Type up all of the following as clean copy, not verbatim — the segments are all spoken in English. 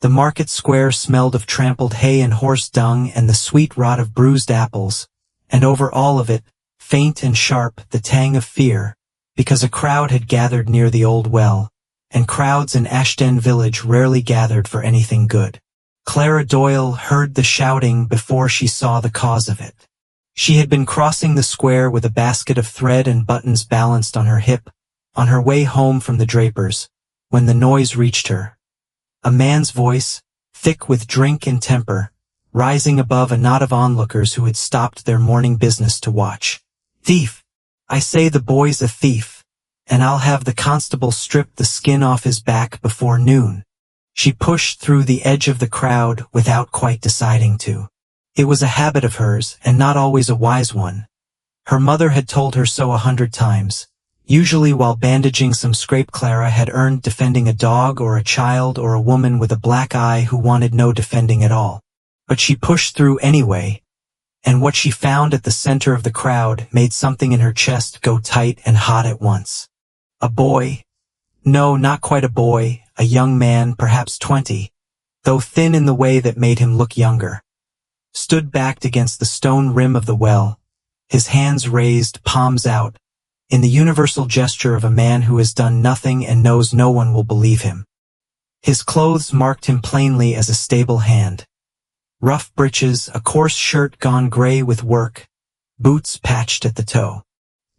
The market square smelled of trampled hay and horse dung and the sweet rot of bruised apples, and over all of it, faint and sharp, the tang of fear, because a crowd had gathered near the old well, and crowds in Ashden village rarely gathered for anything good. Clara Doyle heard the shouting before she saw the cause of it. She had been crossing the square with a basket of thread and buttons balanced on her hip, on her way home from the draper's, when the noise reached her. A man's voice, thick with drink and temper, rising above a knot of onlookers who had stopped their morning business to watch. "Thief! I say the boy's a thief, and I'll have the constable strip the skin off his back before noon." She pushed through the edge of the crowd without quite deciding to. It was a habit of hers, and not always a wise one. Her mother had told her so 100 times. Usually while bandaging some scrape Clara had earned defending a dog or a child or a woman with a black eye who wanted no defending at all. But she pushed through anyway, and what she found at the center of the crowd made something in her chest go tight and hot at once. A boy? No, not quite a boy, a young man, perhaps 20, though thin in the way that made him look younger, stood backed against the stone rim of the well, his hands raised, palms out, in the universal gesture of a man who has done nothing and knows no one will believe him. His clothes marked him plainly as a stable hand. Rough breeches, a coarse shirt gone gray with work, boots patched at the toe.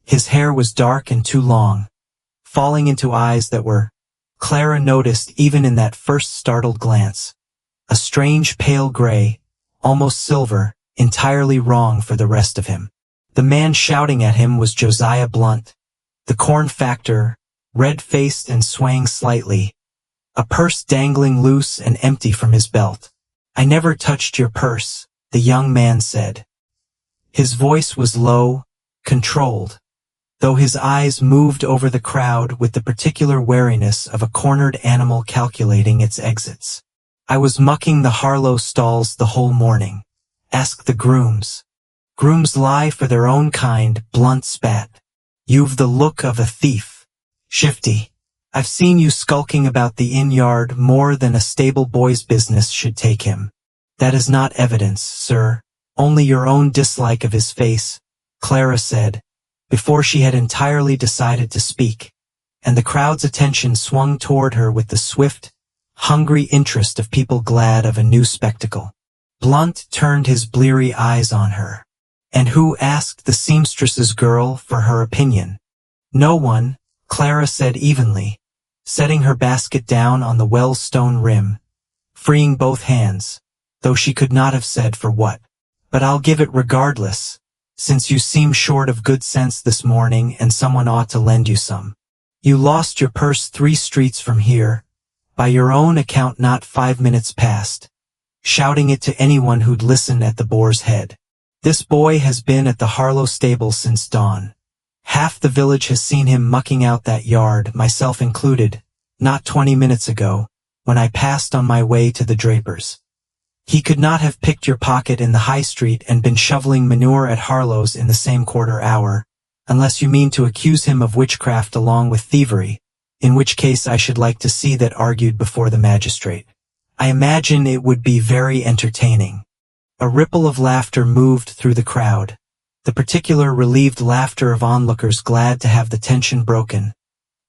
His hair was dark and too long, falling into eyes that were, Clara noticed even in that first startled glance, a strange pale gray, almost silver, entirely wrong for the rest of him. The man shouting at him was Josiah Blunt, the corn factor, red-faced and swaying slightly, a purse dangling loose and empty from his belt. "I never touched your purse," the young man said. His voice was low, controlled, though his eyes moved over the crowd with the particular wariness of a cornered animal calculating its exits. "I was mucking the Harlow stalls the whole morning. Ask the grooms." "Grooms lie for their own kind," Blunt spat. "You've the look of a thief. Shifty. I've seen you skulking about the inn-yard more than a stable boy's business should take him." "That is not evidence, sir, only your own dislike of his face," Clara said, before she had entirely decided to speak, and the crowd's attention swung toward her with the swift, hungry interest of people glad of a new spectacle. Blunt turned his bleary eyes on her. "And who asked the seamstress's girl for her opinion?" "No one," Clara said evenly, setting her basket down on the well stone rim, freeing both hands, though she could not have said for what. "But I'll give it regardless, since you seem short of good sense this morning and someone ought to lend you some. You lost your purse 3 streets from here, by your own account not 5 minutes past," shouting it to anyone who'd listen at the Boar's Head. "This boy has been at the Harlow stable since dawn. Half the village has seen him mucking out that yard, myself included, not 20 minutes ago, when I passed on my way to the draper's. He could not have picked your pocket in the high street and been shoveling manure at Harlow's in the same quarter hour, unless you mean to accuse him of witchcraft along with thievery, in which case I should like to see that argued before the magistrate. I imagine it would be very entertaining." A ripple of laughter moved through the crowd, the particular relieved laughter of onlookers glad to have the tension broken,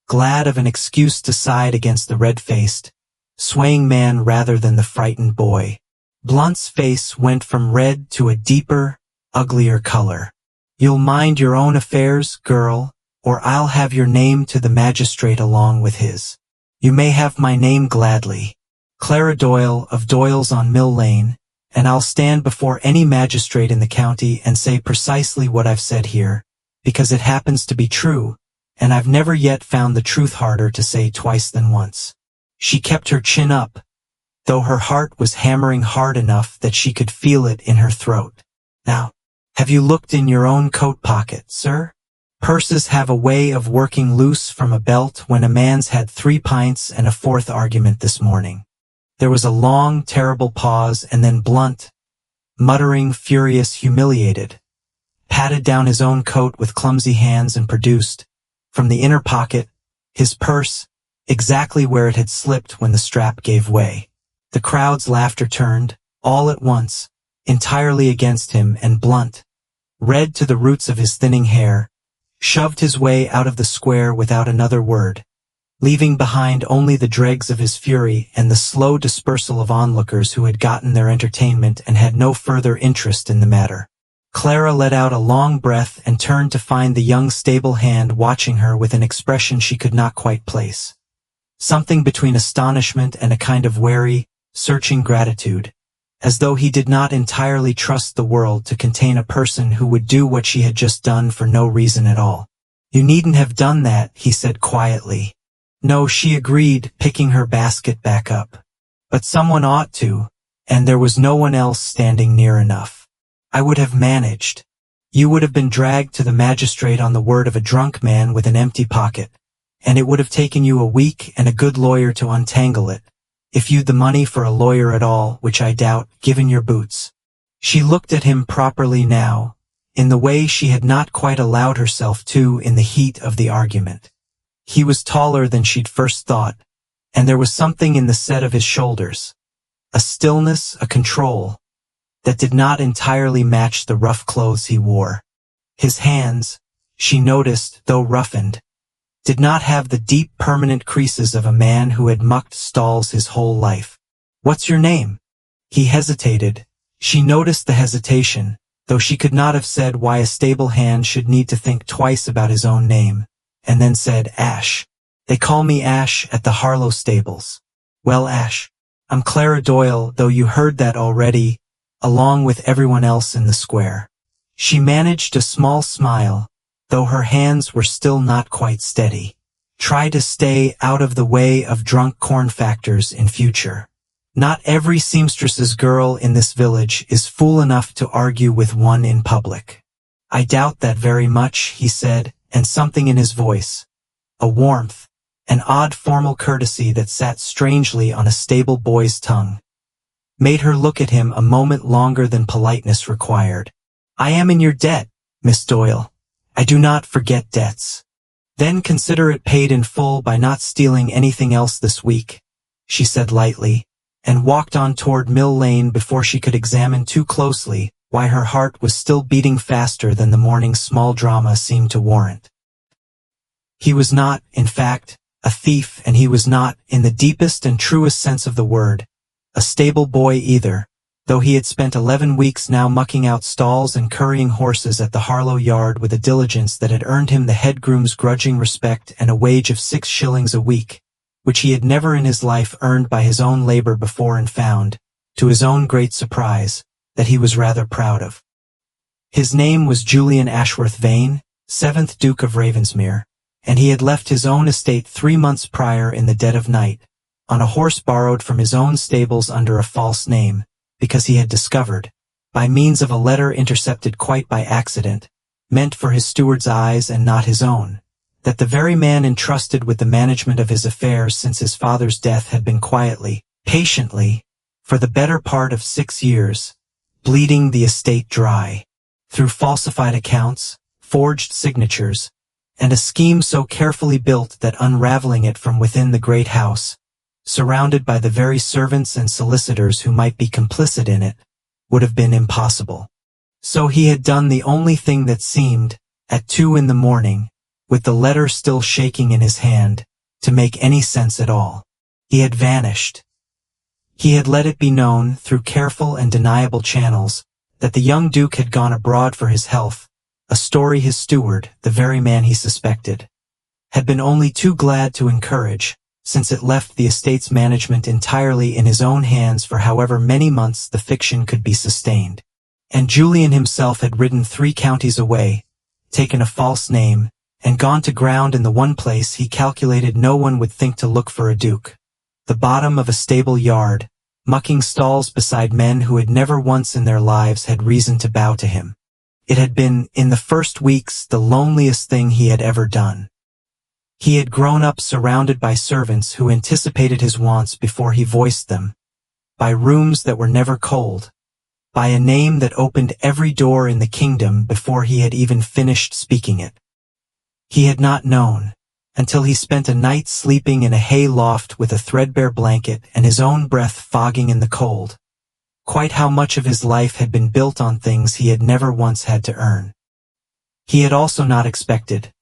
glad of an excuse to side against the red-faced, swaying man rather than the frightened boy. Blunt's face went from red to a deeper, uglier color. "You'll mind your own affairs, girl, or I'll have your name to the magistrate along with his." "You may have my name gladly. Clara Doyle of Doyle's on Mill Lane, and I'll stand before any magistrate in the county and say precisely what I've said here, because it happens to be true, and I've never yet found the truth harder to say twice than once." She kept her chin up, though her heart was hammering hard enough that she could feel it in her throat. "Now, have you looked in your own coat pocket, sir? Purses have a way of working loose from a belt when a man's had 3 pints and a 4th argument this morning." There was a long, terrible pause, and then Blunt, muttering, furious, humiliated, patted down his own coat with clumsy hands and produced, from the inner pocket, his purse, exactly where it had slipped when the strap gave way. The crowd's laughter turned, all at once, entirely against him, and Blunt, red to the roots of his thinning hair, shoved his way out of the square without another word, leaving behind only the dregs of his fury and the slow dispersal of onlookers who had gotten their entertainment and had no further interest in the matter. Clara let out a long breath and turned to find the young stable hand watching her with an expression she could not quite place. Something between astonishment and a kind of wary, searching gratitude, as though he did not entirely trust the world to contain a person who would do what she had just done for no reason at all. "You needn't have done that," he said quietly. "No," she agreed, picking her basket back up. "But someone ought to, and there was no one else standing near enough. I would have managed. You would have been dragged to the magistrate on the word of a drunk man with an empty pocket, and it would have taken you a week and a good lawyer to untangle it, if you'd the money for a lawyer at all, which I doubt, given your boots." She looked at him properly now, in the way she had not quite allowed herself to in the heat of the argument. He was taller than she'd first thought, and there was something in the set of his shoulders, a stillness, a control, that did not entirely match the rough clothes he wore. His hands, she noticed, though roughened, did not have the deep permanent creases of a man who had mucked stalls his whole life. "What's your name?" He hesitated. She noticed the hesitation, though she could not have said why a stable hand should need to think twice about his own name, and then said, "Ash. They call me Ash at the Harlow stables." "Well, Ash, I'm Clara Doyle, though you heard that already, along with everyone else in the square." She managed a small smile, though her hands were still not quite steady. "Try to stay out of the way of drunk corn factors in future. Not every seamstress's girl in this village is fool enough to argue with one in public." "I doubt that very much," he said, and something in his voice, a warmth, an odd formal courtesy that sat strangely on a stable boy's tongue, made her look at him a moment longer than politeness required. "I am in your debt, Miss Doyle. I do not forget debts." "Then consider it paid in full by not stealing anything else this week," she said lightly, and walked on toward Mill Lane before she could examine too closely why her heart was still beating faster than the morning's small drama seemed to warrant. He was not, in fact, a thief, and he was not, in the deepest and truest sense of the word, a stable boy either, though he had spent 11 weeks now mucking out stalls and currying horses at the Harlow yard with a diligence that had earned him the head groom's grudging respect and a wage of 6 shillings a week, which he had never in his life earned by his own labor before, and found, to his own great surprise, that he was rather proud of. His name was Julian Ashworth Vane, 7th Duke of Ravensmere, and he had left his own estate 3 months prior in the dead of night, on a horse borrowed from his own stables under a false name, because he had discovered, by means of a letter intercepted quite by accident, meant for his steward's eyes and not his own, that the very man entrusted with the management of his affairs since his father's death had been quietly, patiently, for the better part of 6 years, bleeding the estate dry, through falsified accounts, forged signatures, and a scheme so carefully built that unraveling it from within the great house, surrounded by the very servants and solicitors who might be complicit in it, would have been impossible. So he had done the only thing that seemed, at 2 in the morning, with the letter still shaking in his hand, to make any sense at all. He had vanished. He had let it be known, through careful and deniable channels, that the young Duke had gone abroad for his health, a story his steward, the very man he suspected, had been only too glad to encourage, since it left the estate's management entirely in his own hands for however many months the fiction could be sustained. And Julian himself had ridden 3 counties away, taken a false name, and gone to ground in the one place he calculated no one would think to look for a duke, the bottom of a stable yard, mucking stalls beside men who had never once in their lives had reason to bow to him. It had been, in the first weeks, the loneliest thing he had ever done. He had grown up surrounded by servants who anticipated his wants before he voiced them, by rooms that were never cold, by a name that opened every door in the kingdom before he had even finished speaking it. He had not known, until he spent a night sleeping in a hay loft with a threadbare blanket and his own breath fogging in the cold. Quite how much of his life had been built on things he had never once had to earn. He had also not expected,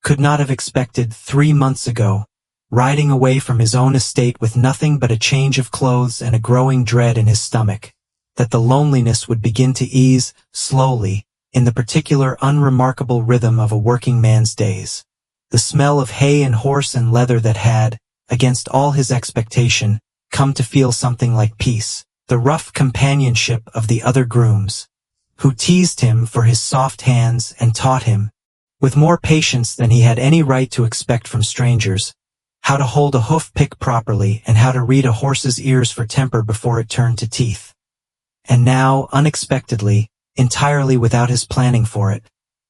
could not have expected 3 months ago, riding away from his own estate with nothing but a change of clothes and a growing dread in his stomach, that the loneliness would begin to ease, slowly, in the particular unremarkable rhythm of a working man's days. The smell of hay and horse and leather that had, against all his expectation, come to feel something like peace. The rough companionship of the other grooms, who teased him for his soft hands and taught him, with more patience than he had any right to expect from strangers, how to hold a hoof pick properly and how to read a horse's ears for temper before it turned to teeth. And now, unexpectedly, entirely without his planning for it,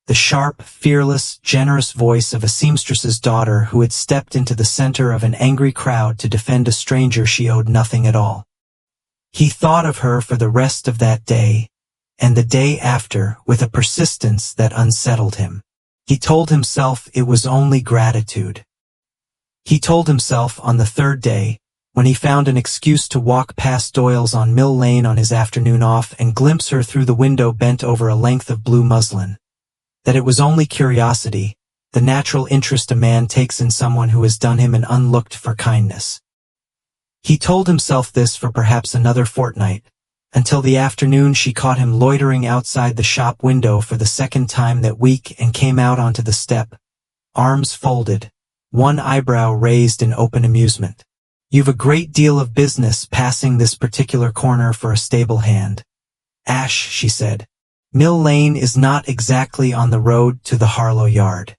the sharp, fearless, generous voice of a seamstress's daughter who had stepped into the center of an angry crowd to defend a stranger she owed nothing at all. He thought of her for the rest of that day, and the day after, with a persistence that unsettled him. He told himself it was only gratitude. He told himself on the third day, when he found an excuse to walk past Doyle's on Mill Lane on his afternoon off and glimpse her through the window bent over a length of blue muslin, that it was only curiosity, the natural interest a man takes in someone who has done him an unlooked-for kindness. He told himself this for perhaps another fortnight, until the afternoon she caught him loitering outside the shop window for the second time that week and came out onto the step, arms folded, one eyebrow raised in open amusement. "You've a great deal of business passing this particular corner for a stable hand, Ash," she said. "Mill Lane is not exactly on the road to the Harlow yard."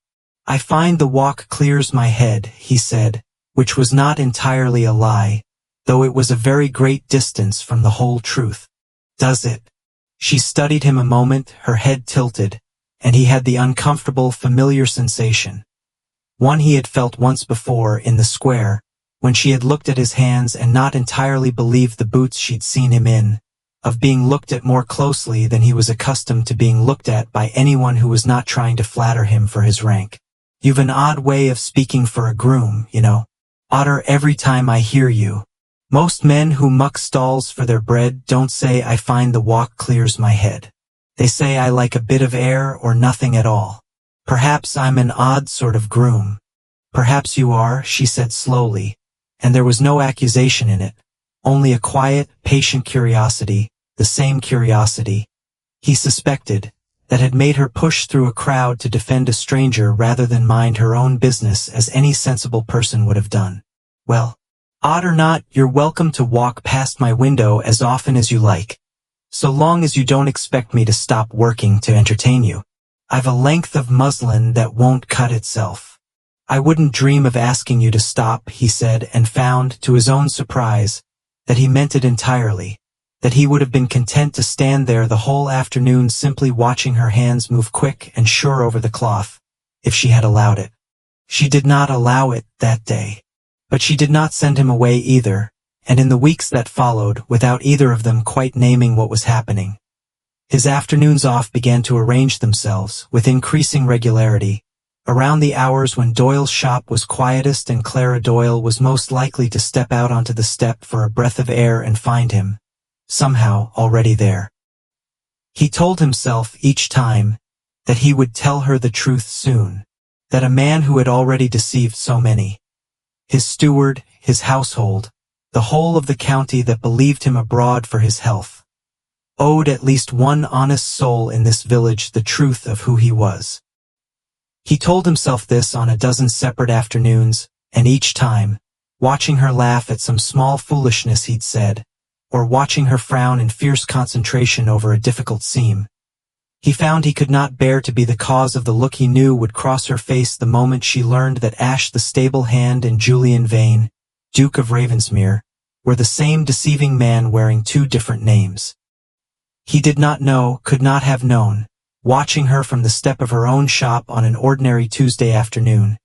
"I find the walk clears my head," he said, which was not entirely a lie, though it was a very great distance from the whole truth. "Does it?" She studied him a moment, her head tilted, and he had the uncomfortable, familiar sensation, one he had felt once before in the square, when she had looked at his hands and not entirely believed the boots she'd seen him in, of being looked at more closely than he was accustomed to being looked at by anyone who was not trying to flatter him for his rank. "You've an odd way of speaking for a groom, you know. Odder every time I hear you. Most men who muck stalls for their bread don't say I find the walk clears my head. They say I like a bit of air or nothing at all. Perhaps I'm an odd sort of groom." "Perhaps you are," she said slowly, and there was no accusation in it, only a quiet, patient curiosity, the same curiosity, he suspected, that had made her push through a crowd to defend a stranger rather than mind her own business as any sensible person would have done. "Well, odd or not, you're welcome to walk past my window as often as you like, so long as you don't expect me to stop working to entertain you. I've a length of muslin that won't cut itself." "I wouldn't dream of asking you to stop," he said, and found, to his own surprise, that he meant it entirely, that he would have been content to stand there the whole afternoon simply watching her hands move quick and sure over the cloth, if she had allowed it. She did not allow it that day. But she did not send him away either, and in the weeks that followed, without either of them quite naming what was happening, his afternoons off began to arrange themselves, with increasing regularity, around the hours when Doyle's shop was quietest and Clara Doyle was most likely to step out onto the step for a breath of air and find him, somehow, already there. He told himself each time that he would tell her the truth soon, that a man who had already deceived so many, his steward, his household, the whole of the county that believed him abroad for his health, owed at least one honest soul in this village the truth of who he was. He told himself this on a dozen separate afternoons, and each time, watching her laugh at some small foolishness he'd said, or watching her frown in fierce concentration over a difficult seam, he found he could not bear to be the cause of the look he knew would cross her face the moment she learned that Ash the stable hand and Julian Vane, Duke of Ravensmere, were the same deceiving man wearing two different names. He did not know, could not have known, watching her from the step of her own shop on an ordinary Tuesday afternoon,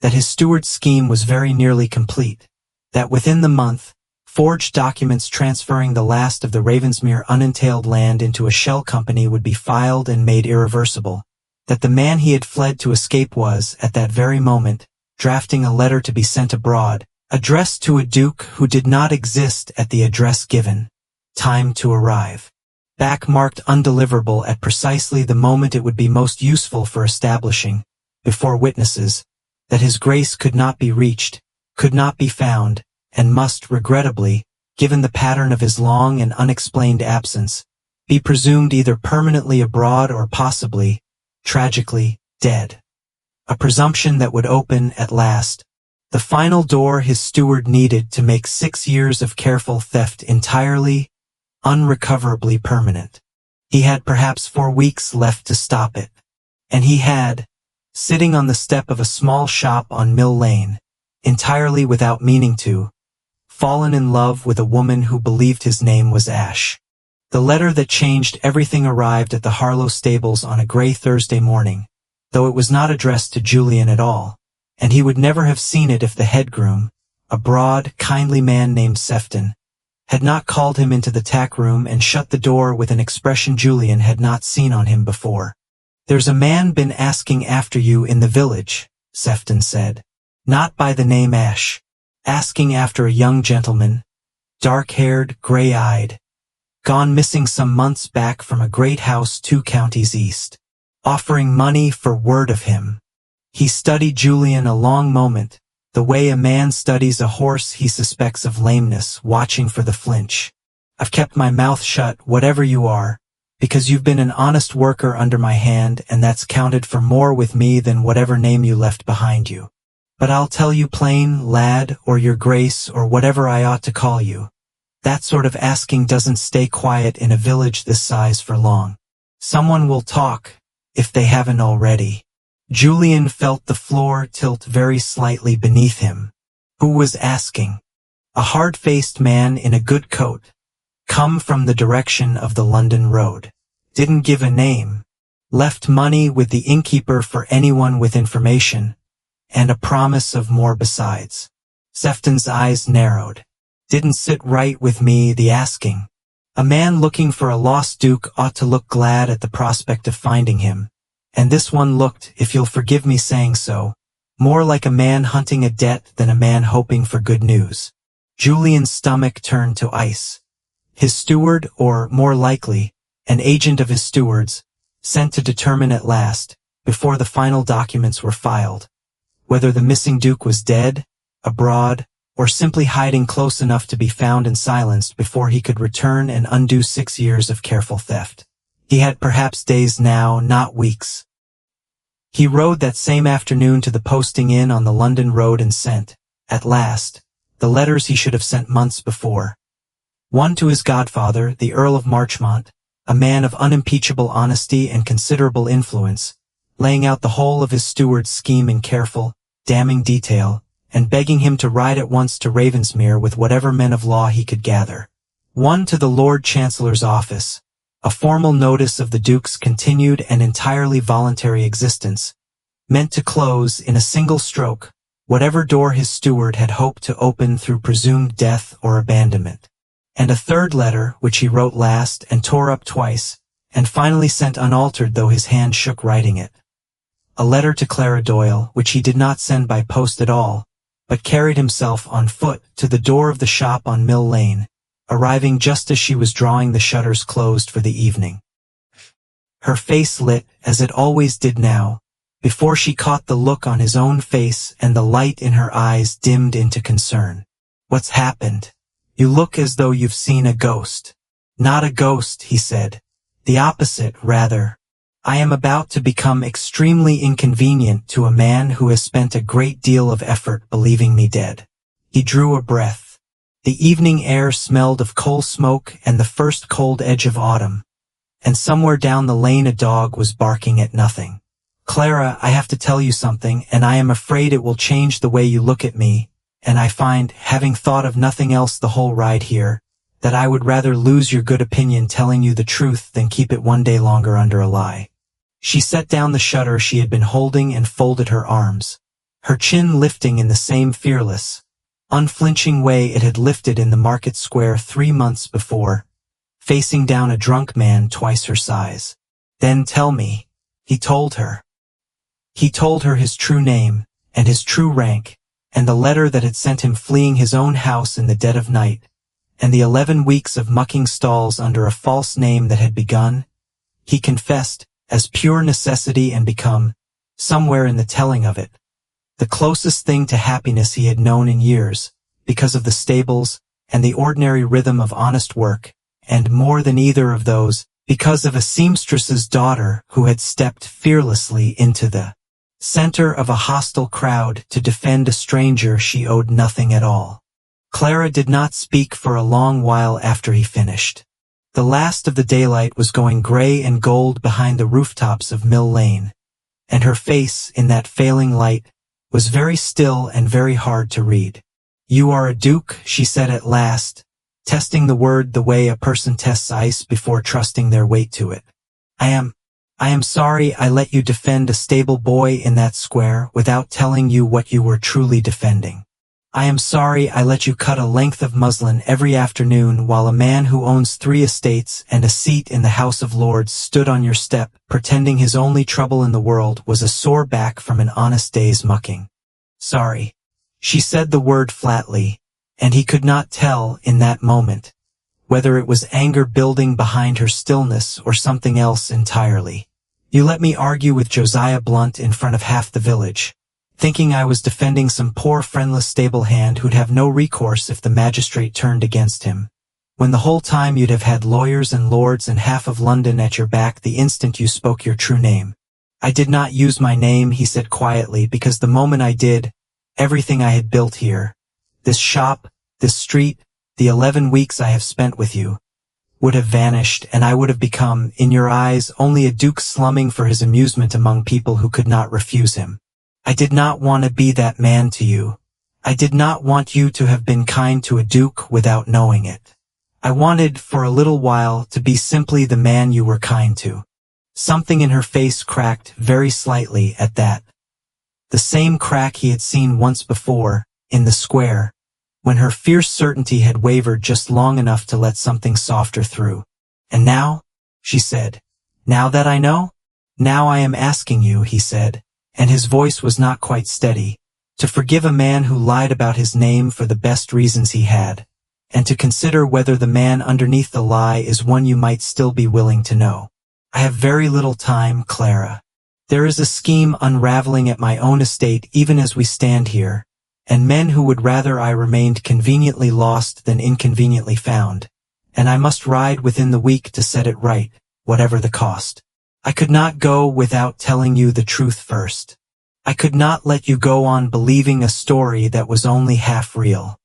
that his steward's scheme was very nearly complete, that within the month, forged documents transferring the last of the Ravensmere unentailed land into a shell company would be filed and made irreversible, that the man he had fled to escape was, at that very moment, drafting a letter to be sent abroad, addressed to a duke who did not exist at the address given. Time to arrive. Back marked undeliverable at precisely the moment it would be most useful for establishing, before witnesses, that his grace could not be reached, could not be found, and must, regrettably, given the pattern of his long and unexplained absence, be presumed either permanently abroad or possibly, tragically, dead. A presumption that would open, at last, the final door his steward needed to make 6 years of careful theft entirely, unrecoverably permanent. He had perhaps 4 weeks left to stop it. And he had, sitting on the step of a small shop on Mill Lane, entirely without meaning to, fallen in love with a woman who believed his name was Ash. The letter that changed everything arrived at the Harlow stables on a gray Thursday morning, though it was not addressed to Julian at all, and he would never have seen it if the head groom, a broad, kindly man named Sefton, had not called him into the tack room and shut the door with an expression Julian had not seen on him before. "There's a man been asking after you in the village," Sefton said. "Not by the name Ash. Asking after a young gentleman, dark-haired, gray-eyed, gone missing some months back from a great house 2 counties east. Offering money for word of him." He studied Julian a long moment, the way a man studies a horse he suspects of lameness, watching for the flinch. "I've kept my mouth shut, whatever you are, because you've been an honest worker under my hand, and that's counted for more with me than whatever name you left behind you. But I'll tell you plain, lad, or your grace, or whatever I ought to call you, that sort of asking doesn't stay quiet in a village this size for long. Someone will talk, if they haven't already." Julian felt the floor tilt very slightly beneath him. Who was asking? A hard-faced man in a good coat, come from the direction of the London road. Didn't give a name. Left money with the innkeeper for anyone with information, and a promise of more besides. Sefton's eyes narrowed. Didn't sit right with me, the asking. A man looking for a lost duke ought to look glad at the prospect of finding him. And this one looked, if you'll forgive me saying so, more like a man hunting a debt than a man hoping for good news. Julian's stomach turned to ice. His steward, or, more likely, an agent of his steward's, sent to determine at last, before the final documents were filed, whether the missing duke was dead, abroad, or simply hiding close enough to be found and silenced before he could return and undo 6 years of careful theft. He had perhaps days now, not weeks. He rode that same afternoon to the posting inn on the London road and sent, at last, the letters he should have sent months before. One to his godfather, the Earl of Marchmont, a man of unimpeachable honesty and considerable influence, laying out the whole of his steward's scheme in careful, damning detail, and begging him to ride at once to Ravensmere with whatever men of law he could gather. One to the Lord Chancellor's office, a formal notice of the Duke's continued and entirely voluntary existence, meant to close, in a single stroke, whatever door his steward had hoped to open through presumed death or abandonment. And a third letter, which he wrote last and tore up twice, and finally sent unaltered though his hand shook writing it. A letter to Clara Doyle, which he did not send by post at all, but carried himself on foot to the door of the shop on Mill Lane, arriving just as she was drawing the shutters closed for the evening. Her face lit, as it always did now, before she caught the look on his own face, and the light in her eyes dimmed into concern. "What's happened? You look as though you've seen a ghost." "Not a ghost," he said. "The opposite, rather. I am about to become extremely inconvenient to a man who has spent a great deal of effort believing me dead." He drew a breath. The evening air smelled of coal smoke and the first cold edge of autumn, and somewhere down the lane a dog was barking at nothing. "Clara, I have to tell you something, and I am afraid it will change the way you look at me, and I find, having thought of nothing else the whole ride here, that I would rather lose your good opinion telling you the truth than keep it one day longer under a lie." She set down the shutter she had been holding and folded her arms, her chin lifting in the same fearless, unflinching way it had lifted in the market square 3 months before, facing down a drunk man twice her size. "Then tell me," he told her. He told her his true name, and his true rank, and the letter that had sent him fleeing his own house in the dead of night, and the 11 weeks of mucking stalls under a false name that had begun, he confessed, as pure necessity and become, somewhere in the telling of it, the closest thing to happiness he had known in years, because of the stables, and the ordinary rhythm of honest work, and more than either of those, because of a seamstress's daughter who had stepped fearlessly into the center of a hostile crowd to defend a stranger she owed nothing at all. Clara did not speak for a long while after he finished. The last of the daylight was going gray and gold behind the rooftops of Mill Lane, and her face, in that failing light, was very still and very hard to read. "You are a duke," she said at last, testing the word the way a person tests ice before trusting their weight to it. I am sorry I let you defend a stable boy in that square without telling you what you were truly defending. I am sorry I let you cut a length of muslin every afternoon while a man who owns 3 estates and a seat in the House of Lords stood on your step pretending his only trouble in the world was a sore back from an honest day's mucking. Sorry. She said the word flatly, and he could not tell in that moment whether it was anger building behind her stillness or something else entirely. You let me argue with Josiah Blunt in front of half the village, thinking I was defending some poor friendless stable hand who'd have no recourse if the magistrate turned against him, when the whole time you'd have had lawyers and lords and half of London at your back the instant you spoke your true name. I did not use my name, he said quietly, because the moment I did, everything I had built here, this shop, this street, the 11 weeks I have spent with you, would have vanished, and I would have become, in your eyes, only a duke slumming for his amusement among people who could not refuse him. I did not want to be that man to you. I did not want you to have been kind to a duke without knowing it. I wanted, for a little while, to be simply the man you were kind to. Something in her face cracked very slightly at that. The same crack he had seen once before, in the square, when her fierce certainty had wavered just long enough to let something softer through. "And now?" she said. "Now that I know? Now I am asking you," he said, and his voice was not quite steady, "to forgive a man who lied about his name for the best reasons he had, and to consider whether the man underneath the lie is one you might still be willing to know. I have very little time, Clara. There is a scheme unraveling at my own estate even as we stand here, and men who would rather I remained conveniently lost than inconveniently found, and I must ride within the week to set it right, whatever the cost. I could not go without telling you the truth first. I could not let you go on believing a story that was only half real."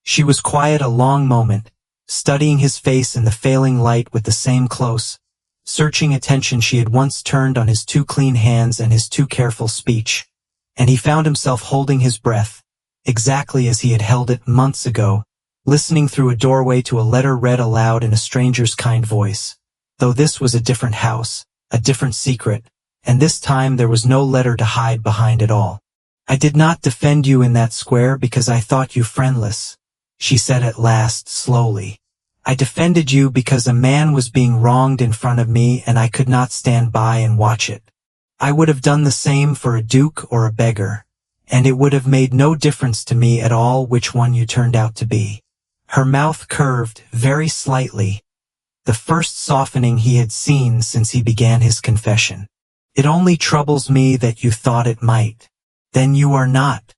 She was quiet a long moment, studying his face in the failing light with the same close, searching attention she had once turned on his too clean hands and his too careful speech, and he found himself holding his breath, exactly as he had held it months ago, listening through a doorway to a letter read aloud in a stranger's kind voice, though this was a different house, a different secret, and this time there was no letter to hide behind it all. "I did not defend you in that square because I thought you friendless," she said at last, slowly. "I defended you because a man was being wronged in front of me and I could not stand by and watch it. I would have done the same for a duke or a beggar, and it would have made no difference to me at all which one you turned out to be." Her mouth curved very slightly, the first softening he had seen since he began his confession. "It only troubles me that you thought it might. Then you are not."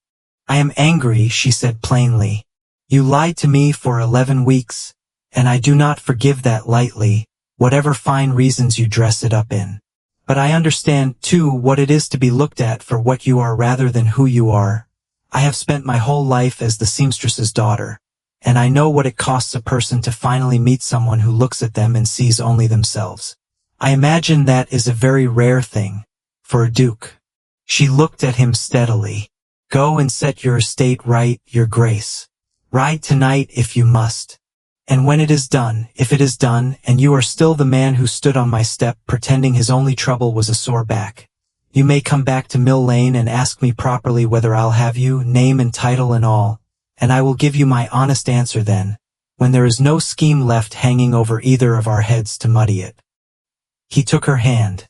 "I am angry," she said plainly. "You lied to me for 11 weeks, and I do not forgive that lightly, whatever fine reasons you dress it up in. But I understand, too, what it is to be looked at for what you are rather than who you are. I have spent my whole life as the seamstress's daughter, and I know what it costs a person to finally meet someone who looks at them and sees only themselves. I imagine that is a very rare thing, for a duke." She looked at him steadily. "Go and set your estate right, your grace. Ride tonight if you must. And when it is done, if it is done, and you are still the man who stood on my step pretending his only trouble was a sore back, you may come back to Mill Lane and ask me properly whether I'll have you, name and title and all, and I will give you my honest answer then, when there is no scheme left hanging over either of our heads to muddy it." He took her hand,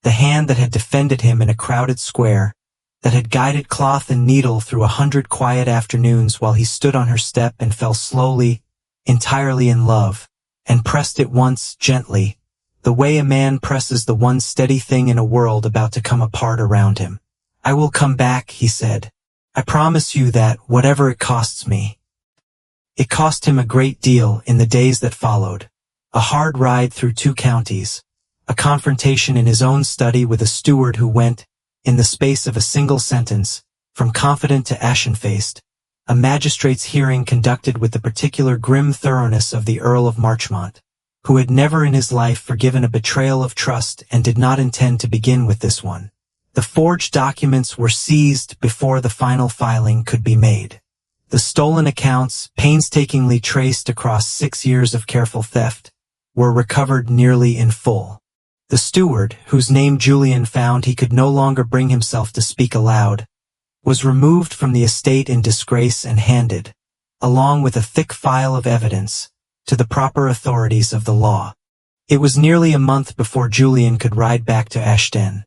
the hand that had defended him in a crowded square, that had guided cloth and needle through 100 quiet afternoons while he stood on her step and fell slowly, entirely in love, and pressed it once, gently, the way a man presses the one steady thing in a world about to come apart around him. "I will come back," he said. "I promise you that, whatever it costs me." It cost him a great deal in the days that followed. A hard ride through 2 counties, a confrontation in his own study with a steward who went, in the space of a single sentence, from confident to ashen-faced, a magistrate's hearing conducted with the particular grim thoroughness of the Earl of Marchmont, who had never in his life forgiven a betrayal of trust and did not intend to begin with this one. The forged documents were seized before the final filing could be made. The stolen accounts, painstakingly traced across 6 years of careful theft, were recovered nearly in full. The steward, whose name Julian found he could no longer bring himself to speak aloud, was removed from the estate in disgrace and handed, along with a thick file of evidence, to the proper authorities of the law. It was nearly a month before Julian could ride back to Ashden.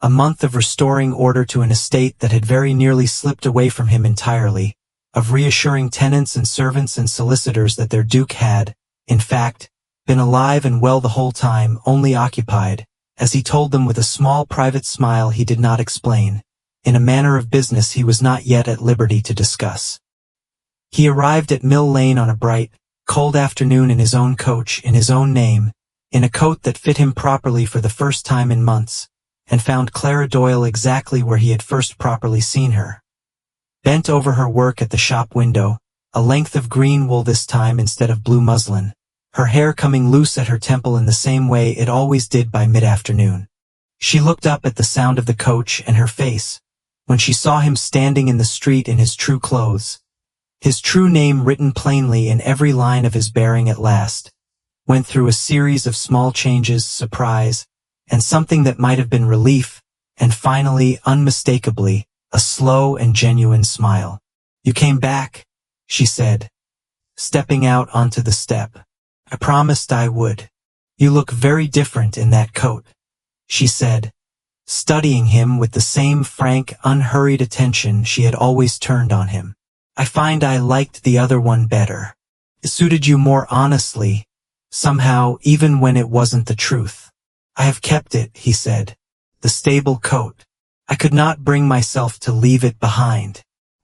A month of restoring order to an estate that had very nearly slipped away from him entirely, of reassuring tenants and servants and solicitors that their duke had, in fact, been alive and well the whole time, only occupied, as he told them with a small private smile he did not explain, in a manner of business he was not yet at liberty to discuss. He arrived at Mill Lane on a bright, cold afternoon in his own coach, in his own name, in a coat that fit him properly for the first time in months, and found Clara Doyle exactly where he had first properly seen her. Bent over her work at the shop window, a length of green wool this time instead of blue muslin, her hair coming loose at her temple in the same way it always did by mid-afternoon. She looked up at the sound of the coach, and her face, when she saw him standing in the street in his true clothes, his true name written plainly in every line of his bearing at last, went through a series of small changes, surprise, and something that might have been relief, and finally, unmistakably, a slow and genuine smile. "You came back," she said, stepping out onto the step. "I promised I would. You look very different in that coat," she said, studying him with the same frank, unhurried attention she had always turned on him. "I find I liked the other one better. It suited you more honestly, somehow, even when it wasn't the truth." "I have kept it," he said. "The stable coat. I could not bring myself to leave it behind.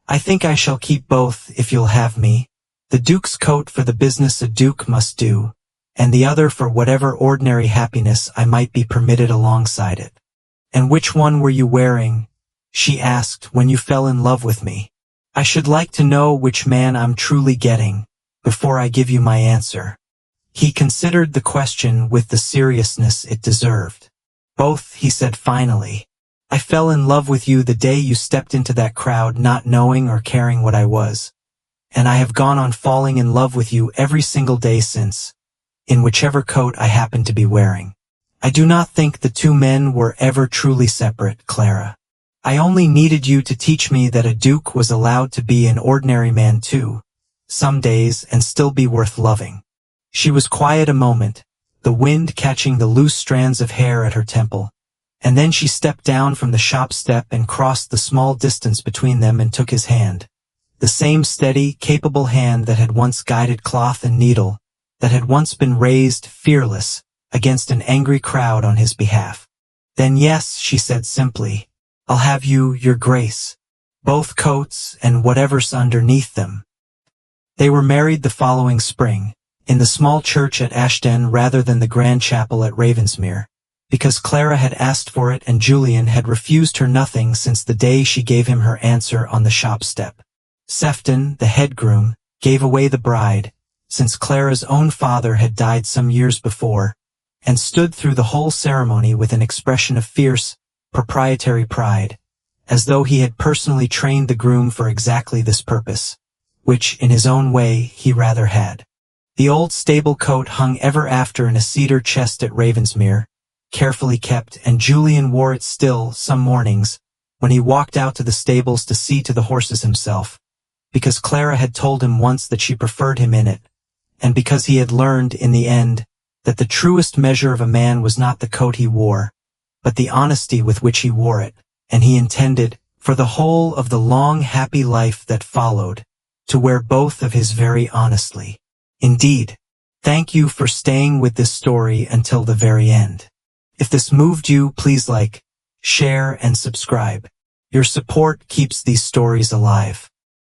I think I shall keep both if you'll have me. The Duke's coat for the business a Duke must do, and the other for whatever ordinary happiness I might be permitted alongside it." "And which one were you wearing," she asked, "when you fell in love with me? I should like to know which man I'm truly getting, before I give you my answer." He considered the question with the seriousness it deserved. "Both," he said finally. "I fell in love with you the day you stepped into that crowd, not knowing or caring what I was. And I have gone on falling in love with you every single day since, in whichever coat I happened to be wearing. I do not think the 2 men were ever truly separate, Clara. I only needed you to teach me that a duke was allowed to be an ordinary man too, some days, and still be worth loving." She was quiet a moment, the wind catching the loose strands of hair at her temple, and then she stepped down from the shop step and crossed the small distance between them and took his hand. The same steady, capable hand that had once guided cloth and needle, that had once been raised, fearless, against an angry crowd on his behalf. "Then yes," she said simply, "I'll have you, your grace. Both coats and whatever's underneath them." They were married the following spring, in the small church at Ashden rather than the grand chapel at Ravensmere, because Clara had asked for it and Julian had refused her nothing since the day she gave him her answer on the shop step. Sefton, the head groom, gave away the bride, since Clara's own father had died some years before, and stood through the whole ceremony with an expression of fierce, proprietary pride, as though he had personally trained the groom for exactly this purpose, which, in his own way, he rather had. The old stable coat hung ever after in a cedar chest at Ravensmere, carefully kept, and Julian wore it still, some mornings, when he walked out to the stables to see to the horses himself, because Clara had told him once that she preferred him in it, and because he had learned, in the end, that the truest measure of a man was not the coat he wore, but the honesty with which he wore it, and he intended, for the whole of the long happy life that followed, to wear both of his very honestly. Indeed, thank you for staying with this story until the very end. If this moved you, please like, share, and subscribe. Your support keeps these stories alive.